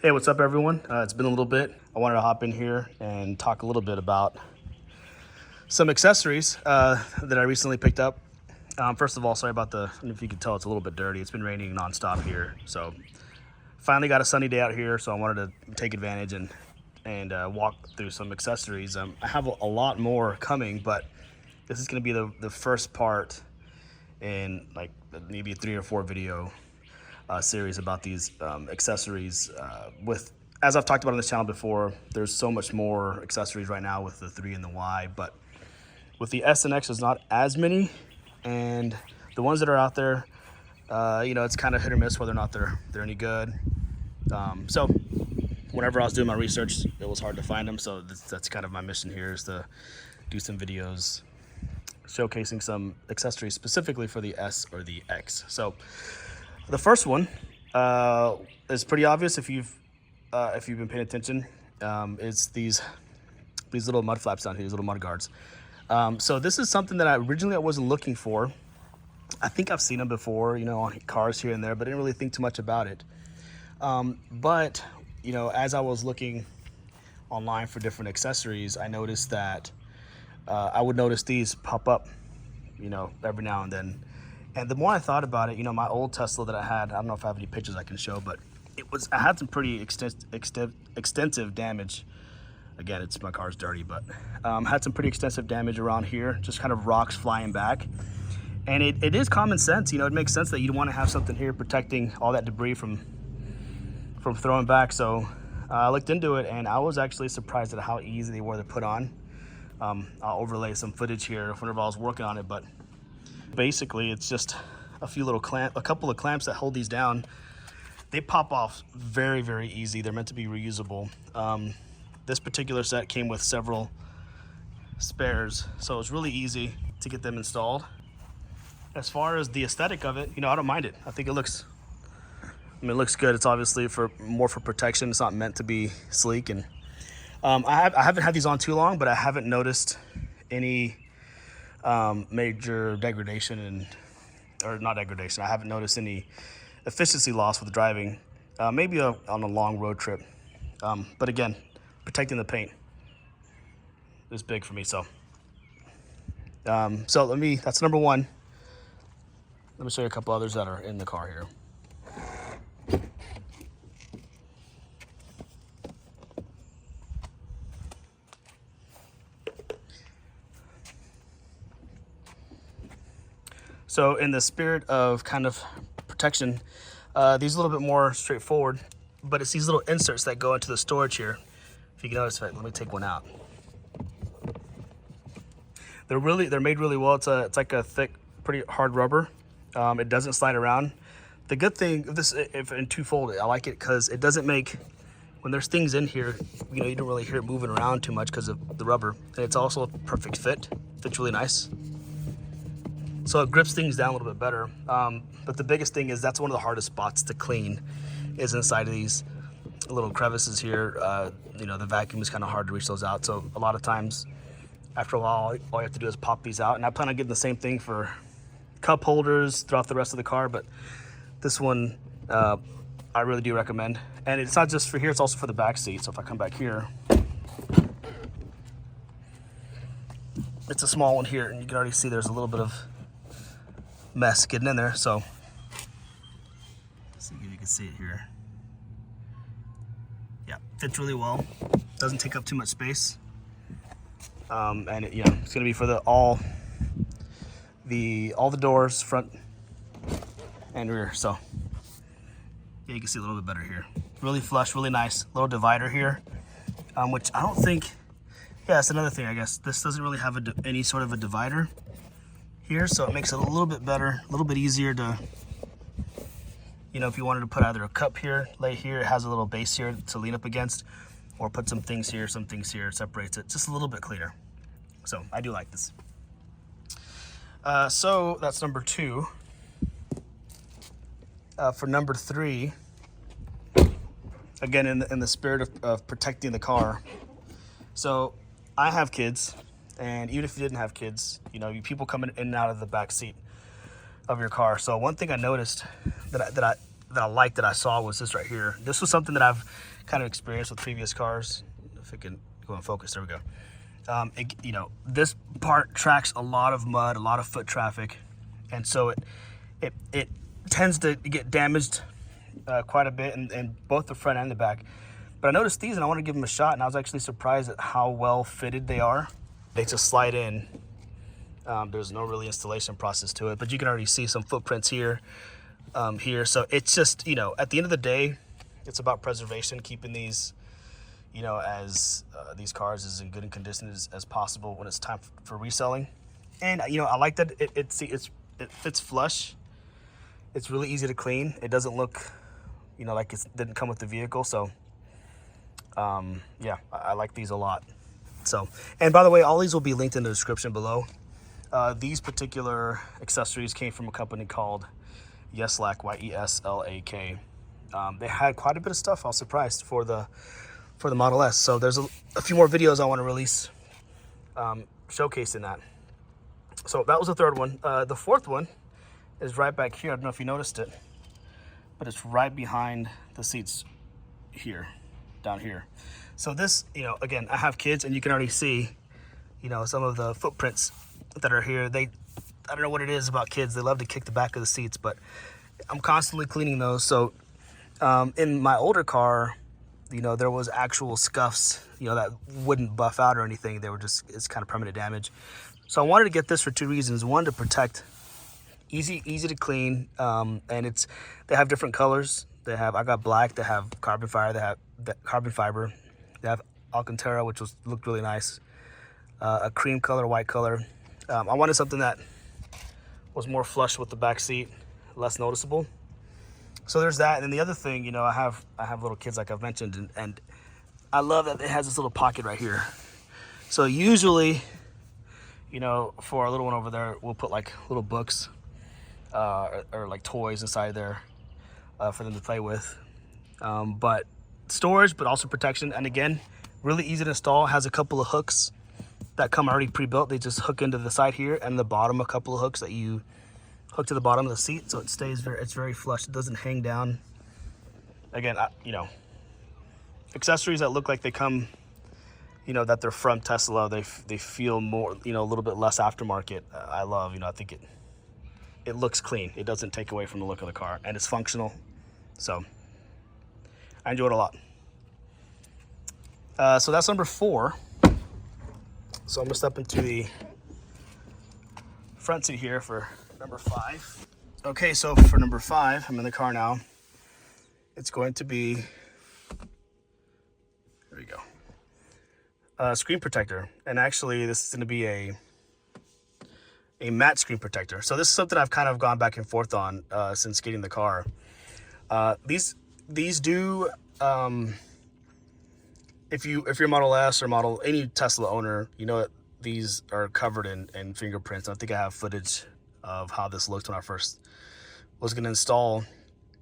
Hey, what's up everyone? It's been a little bit. I wanted to hop in here and talk a little bit about some accessories that I recently picked up. First of all, sorry about I don't know if you can tell it's a little bit dirty. It's been raining nonstop here. So finally got a sunny day out here, so I wanted to take advantage and walk through some accessories. I have a lot more coming, but this is gonna be the first part in like maybe a 3 or 4 video series about these accessories. As I've talked about on this channel before, there's so much more accessories right now with the 3 and the Y, but with the S and X there's not as many, and the ones that are out there, it's kind of hit or miss whether or not they're any good. So whenever I was doing my research, it was hard to find them, so that's kind of my mission here, is to do some videos showcasing some accessories specifically for the S or the X. So the first one is pretty obvious if you've been paying attention. It's these little mud flaps down here, these little mud guards. So this is something that I wasn't looking for. I think I've seen them before, on cars here and there, but I didn't really think too much about it. But as I was looking online for different accessories, I noticed that I would notice these pop up, every now and then. And the more I thought about it, my old Tesla that I had, I don't know if I have any pictures I can show, but I had some pretty extensive damage. Again, my car's dirty, but had some pretty extensive damage around here, just kind of rocks flying back. And it is common sense, it makes sense that you'd want to have something here protecting all that debris from throwing back. So I looked into it, and I was actually surprised at how easy they were to put on. I'll overlay some footage here whenever I was working on it, but basically it's just a couple of clamps that hold these down. They pop off very, very easy. They're meant to be reusable. This particular set came with several spares, so it's really easy to get them installed. As far as the aesthetic of it, I don't mind it. I think it looks good. It's obviously more for protection. It's not meant to be sleek. And I haven't had these on too long, but I haven't noticed any major degradation or not degradation. I haven't noticed any efficiency loss with driving, maybe on a long road trip. But again, protecting the paint is big for me. So that's number one. Let me show you a couple others that are in the car here. So in the spirit of kind of protection, these are a little bit more straightforward, but it's these little inserts that go into the storage here. If you can notice, let me take one out. They're made really well. It's like a thick, pretty hard rubber. It doesn't slide around. The good thing of this, if in twofold, I like it because it doesn't make, when there's things in here, you don't really hear it moving around too much because of the rubber. And it's also a perfect fit. Fits really nice. So it grips things down a little bit better. But the biggest thing is that's one of the hardest spots to clean, is inside of these little crevices here. The vacuum is kind of hard to reach those out. So a lot of times, after a while, all you have to do is pop these out. And I plan on getting the same thing for cup holders throughout the rest of the car. But this one, I really do recommend. And it's not just for here, it's also for the back seat. So if I come back here, it's a small one here, and you can already see there's a little bit of mess getting in there. So let's see if you can see it here. Yeah, fits really well. Doesn't take up too much space. And it's gonna be for all the doors, front and rear. So yeah, you can see a little bit better here. Really flush, really nice. Little divider here, which I don't think. Yeah, that's another thing. I guess this doesn't really have any sort of a divider here, so it makes it a little bit better, a little bit easier to, if you wanted to put either a cup here, lay here, it has a little base here to lean up against, or put some things here, it separates it just a little bit cleaner. So I do like this. So that's number 2. For number 3, again, in the spirit of protecting the car. So I have kids, and even if you didn't have kids, people coming in and out of the back seat of your car. So one thing I noticed that that I liked that I saw was this right here. This was something that I've kind of experienced with previous cars. If it can go in focus, there we go. You know, this part tracks a lot of mud, a lot of foot traffic, and so it tends to get damaged quite a bit in both the front and the back. But I noticed these and I want to give them a shot, and I was actually surprised at how well fitted they are. They just slide in. There's no really installation process to it, but you can already see some footprints here, here. So it's just, you know, at the end of the day, it's about preservation, keeping these, you know, as these cars as in good condition as possible when it's time for reselling. And you know, I like that it fits flush. It's really easy to clean. It doesn't look, you know, like it didn't come with the vehicle. So yeah, I like these a lot. So, and by the way, all these will be linked in the description below. These particular accessories came from a company called Yeslak, Y-E-S-L-A-K. They had quite a bit of stuff. I was surprised for the Model S. So there's a few more videos I want to release showcasing that. So that was the third one. The fourth one is right back here. I don't know if you noticed it, but it's right behind the seats here, down here. So this, you know, again, I have kids, and you can already see, you know, some of the footprints that are here. I don't know what it is about kids. They love to kick the back of the seats, but I'm constantly cleaning those. So in my older car, you know, there was actual scuffs, you know, that wouldn't buff out or anything. They were just, it's kind of permanent damage. So I wanted to get this for two reasons. One, to protect, easy to clean, and they have different colors. I got black, they have carbon fiber, they have Alcantara, which looked really nice, a cream color, white color. I wanted something that was more flush with the back seat, less noticeable. So there's that. And then the other thing, you know, I have little kids, like I've mentioned, and I love that it has this little pocket right here. So usually, you know, for our little one over there, we'll put like little books or like toys inside there for them to play with. But storage, but also protection. And again, really easy to install. Has a couple of hooks that come already pre-built. They just hook into the side here, and the bottom a couple of hooks that you hook to the bottom of the seat, so it stays it's very flush. It doesn't hang down. Again, you know, accessories that look like they come, you know, that they're from Tesla, they feel more, you know, a little bit less aftermarket. I love, you know, I think it looks clean. It doesn't take away from the look of the car, and it's functional. So I enjoy it a lot. So that's number 4. So I'm gonna step into the front seat here for number 5. Okay, so for number 5, I'm in the car now. It's going to be, there we go, screen protector. And actually this is gonna be a matte screen protector. So this is something I've kind of gone back and forth on since getting the car. These do, if you're Model S or any Tesla owner, you know that these are covered in fingerprints. I think I have footage of how this looked when I first was going to install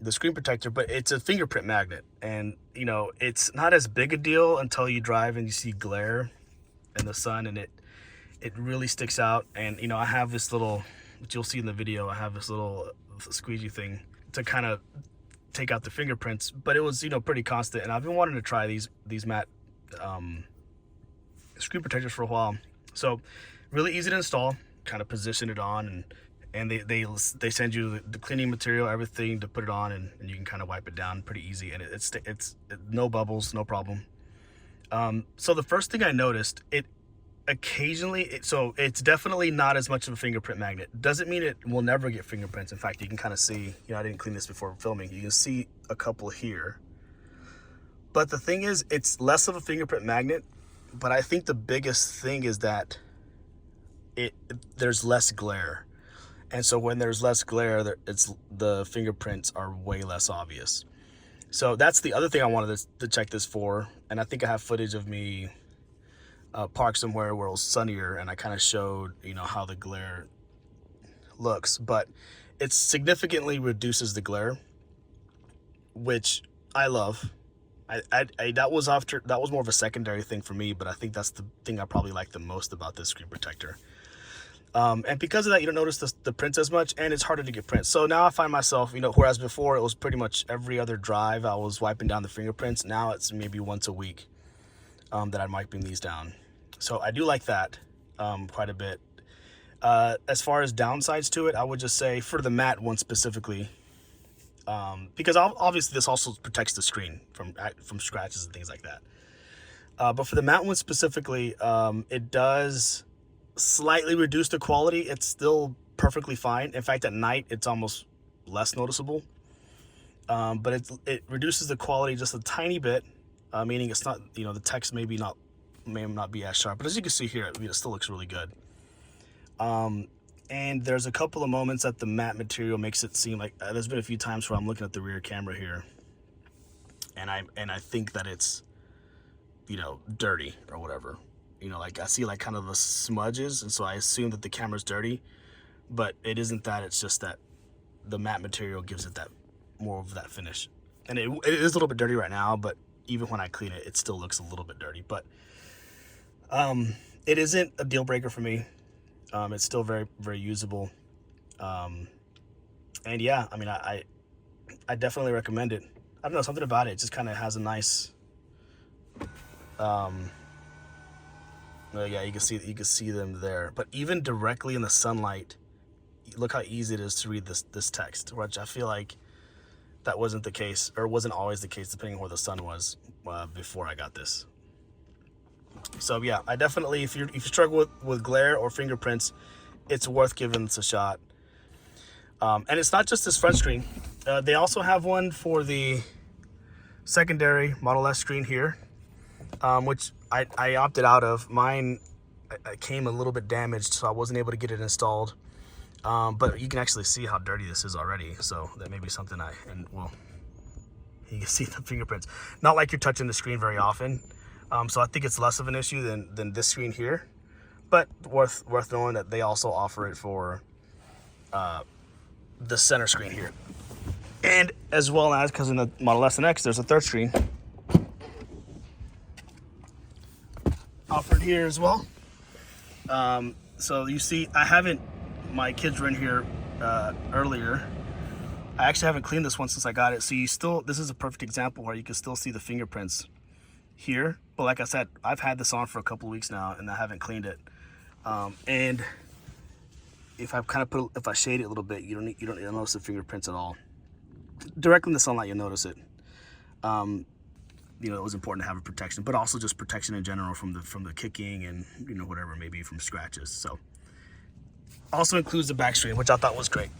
the screen protector, but it's a fingerprint magnet, and you know, it's not as big a deal until you drive and you see glare in the sun, and it really sticks out. And you know, I have this little, which you'll see in the video, I have this little squeegee thing to kind of take out the fingerprints, but it was, you know, pretty constant. And I've been wanting to try these matte screen protectors for a while. So really easy to install, kind of position it on, and they send you the cleaning material, everything to put it on, and you can kind of wipe it down pretty easy, and it's no bubbles, no problem. So the first thing I noticed, so it's definitely not as much of a fingerprint magnet. Doesn't mean it will never get fingerprints. In fact, you can kind of see, you know, I didn't clean this before filming. You can see a couple here. But the thing is, it's less of a fingerprint magnet, but I think the biggest thing is that there's less glare. And so when there's less glare, the fingerprints are way less obvious. So that's the other thing I wanted to check this for. And I think I have footage of me parked somewhere where it was sunnier, and I kind of showed, you know, how the glare looks. But it significantly reduces the glare, which I love. That was more of a secondary thing for me, but I think that's the thing I probably like the most about this screen protector. And because of that, you don't notice the prints as much, and it's harder to get prints. So now I find myself, whereas before it was pretty much every other drive I was wiping down the fingerprints, now it's maybe once a week that I'm wiping these down. So I do like that quite a bit. As far as downsides to it, I would just say for the matte one specifically, because obviously this also protects the screen from scratches and things like that. But for the matte one specifically, it does slightly reduce the quality. It's still perfectly fine. In fact, at night it's almost less noticeable. But it reduces the quality just a tiny bit, meaning it's not, the text may not be as sharp. But as you can see here, it still looks really good. And there's a couple of moments that the matte material makes it seem like there's been a few times where I'm looking at the rear camera here, and I think that it's dirty or whatever. Like I see like kind of the smudges, and so I assume that the camera's dirty, but it isn't that. It's just that the matte material gives it that more of that finish. And it is a little bit dirty right now, but even when I clean it, it still looks a little bit dirty. But it isn't a deal breaker for me. It's still very, very usable. And yeah, I mean, I definitely recommend it. I don't know, something about it just kind of has a nice, well, yeah, you can see them there. But even directly in the sunlight, look how easy it is to read this text, which I feel like that wasn't the case, or wasn't always the case, depending on where the sun was before I got this. So yeah, I definitely, if you struggle with glare or fingerprints, it's worth giving this a shot. And it's not just this front screen. They also have one for the secondary Model S screen here, which I opted out of. Mine came a little bit damaged, so I wasn't able to get it installed. But you can actually see how dirty this is already, so that may be something you can see the fingerprints. Not like you're touching the screen very often. So I think it's less of an issue than this screen here, but worth knowing that they also offer it for the center screen here. And as well as, because in the Model S and X, there's a third screen offered here as well. So you see, my kids were in here earlier. I actually haven't cleaned this one since I got it. So this is a perfect example where you can still see the fingerprints here. But like I said, I've had this on for a couple of weeks now and I haven't cleaned it. And if I shade it a little bit, you don't notice the fingerprints at all. Directly in the sunlight, you'll notice it. It was important to have a protection, but also just protection in general from the kicking and whatever, maybe from scratches. So also includes the back screen, which I thought was great.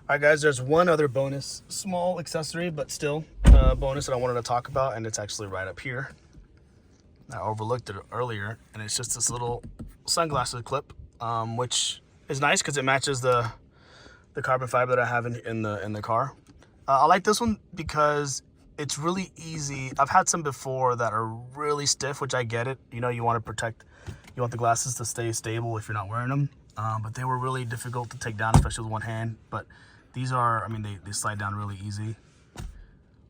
All right, guys, there's one other bonus, small accessory, but still bonus that I wanted to talk about, and it's actually right up here. I overlooked it earlier, and it's just this little sunglasses clip, which is nice because it matches the carbon fiber that I have in the car. I like this one because it's really easy. I've had some before that are really stiff, which I get it. You want the glasses to stay stable if you're not wearing them. But they were really difficult to take down, especially with one hand. But these are, they slide down really easy.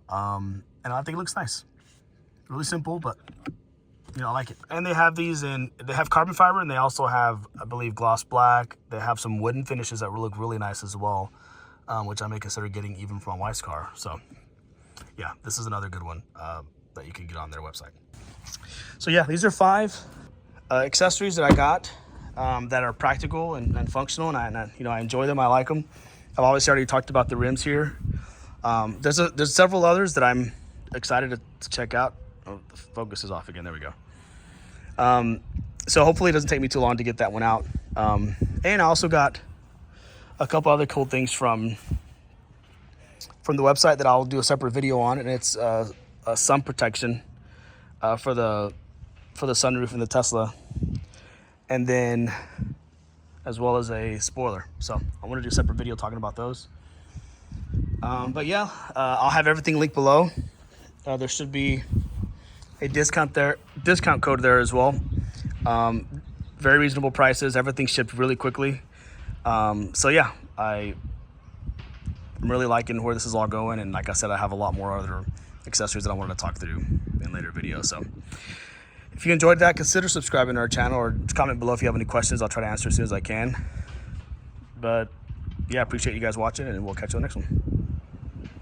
And I think it looks nice. Really simple, but I like it. And they have they have carbon fiber, and they also have, I believe, gloss black. They have some wooden finishes that look really nice as well, which I may consider getting even for my wife's car. So yeah, this is another good one that you can get on their website. So yeah, these are 5 accessories that I got that are practical and functional, and I enjoy them. I like them. I've obviously already talked about the rims here. There's several others that I'm excited to check out. Oh, the focus is off again. There we go. So hopefully it doesn't take me too long to get that one out. And I also got a couple other cool things from the website that I'll do a separate video on, and it's a sun protection for the sunroof in the Tesla, and then as well as a spoiler. So I want to do a separate video talking about those. But yeah, I'll have everything linked below. There should be a discount code there as well. Very reasonable prices. Everything shipped really quickly. So yeah, I'm really liking where this is all going, and like I said, I have a lot more other accessories that I wanted to talk through in later videos. So If you enjoyed that, consider subscribing to our channel or comment below if you have any questions. I'll try to answer as soon as I can. But yeah, appreciate you guys watching, and we'll catch you on the next one.